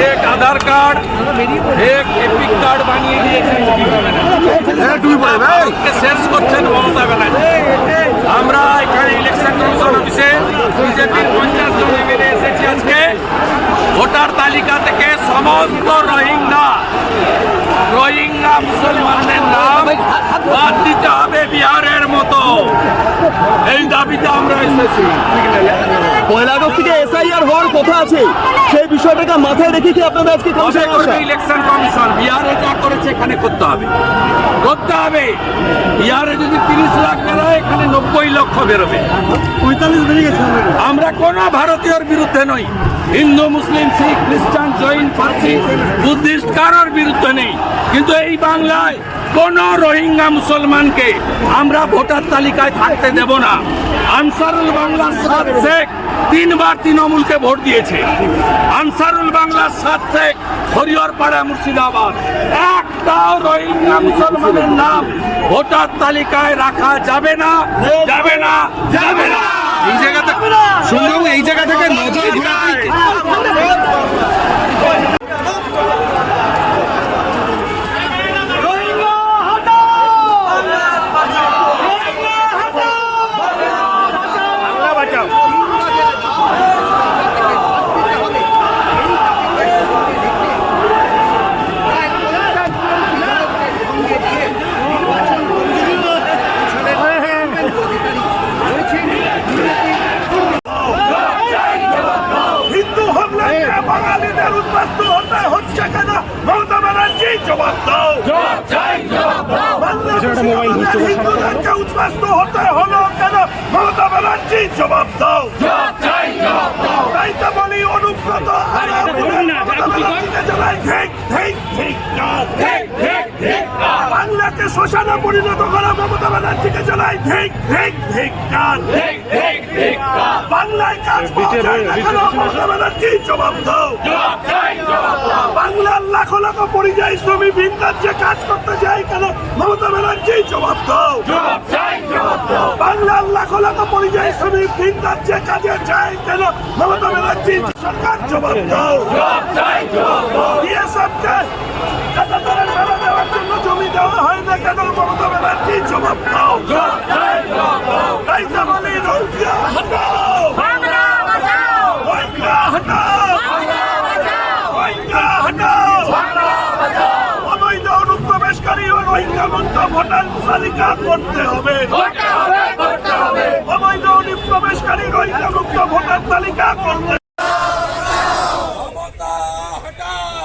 एक आधार कार्ड एक epic card বানিয়ে দিয়েছেন শেষ করছেন মমতা ব্যানার্জি। আমরা এখানে ইলেকশন কমিশন অফিসে বিজেপির 50 জন এমএলএ এসেছি আজকে। ভোটার তালিকা থেকে সমস্ত রোহিঙ্গা মুসলমানদের নাম বাদ দিতে হবে বিহারের মতো, এই দাবিতে আমরা এসেছি। 1 আগস্ট থেকে এসআইআর হওয়ার কথা আছে, সেই বিষয়টাকে মাথায় রেখে কি আপনাদের আজকে ইলেকশন কমিশন বিহারে যা করেছে এখানে করতে হবে। বিহারে যদি 30 লাখ বেরোয় এখানে 90 লক্ষ বেরোবে। 45 বেরিয়ে গেছে। আমরা কোনো ভারতীয়র বিরুদ্ধে নই, হিন্দু মুসলিম শিখ খ্রিস্টান জৈন পার্সি বুদ্ধিস্ট কারোর বিরুদ্ধে নেই, কিন্তু এই বাংলায় কোনো রোহিঙ্গা মুসলমানকে আমরা ভোটার তালিকায় থাকতে দেব না। আনসারুল বাংলার 7 শেখ 3 বার তৃণমূলকে ভোট দিয়েছে। আনসারুল বাংলার 7 শেখ হরিহরপাড়া মুর্শিদাবাদ, একটাও রোহিঙ্গা মুসলমানের নাম ভোটার তালিকায় রাখা যাবে না, যাবে না, যাবে না। এই জায়গা থেকে নজর হতে হলো কেন মমতা ব্যানার্জি জবাব দাও। তাই তো বলি অনুব্রত বাংলাকে শ্মশানে পরিণত করা মমতা ব্যানার্জিকে জানাই ঠিক ঠিক ঠিক বাংলায় কাজ মমতা ব্যানার্জি জবাব দাও। বাংলার লাখো লাখো পরিযায়ী শ্রমিক ভিন রাজ্যে কাজ করতে যায় কেন মমতা ব্যানার্জি জবাব দাও। বাংলার লাখো লাখো পরিযায়ী শ্রমিক ভিন রাজ্যে কাজে যায় কেন মমতা ব্যানার্জি সরকার জবাব দাও। বিএসএফকে কাঁটাতারের বেড়া দেওয়ার জন্য জমি দেওয়া হয় না কেন মমতা ব্যানার্জি জবাব দাও। তাই তো বলি রোহিঙ্গা হটাও, রোহিঙ্গা হটাও, রোহিঙ্গা হটাও। অবৈধ অনুপ্রবেশকারী ও রোহিঙ্গা মুক্ত ভোটার তালিকা করতে হবে। অবৈধ অনুপ্রবেশকারী রোহিঙ্গা মুক্ত ভোটার তালিকা করতে মমতা হটাও,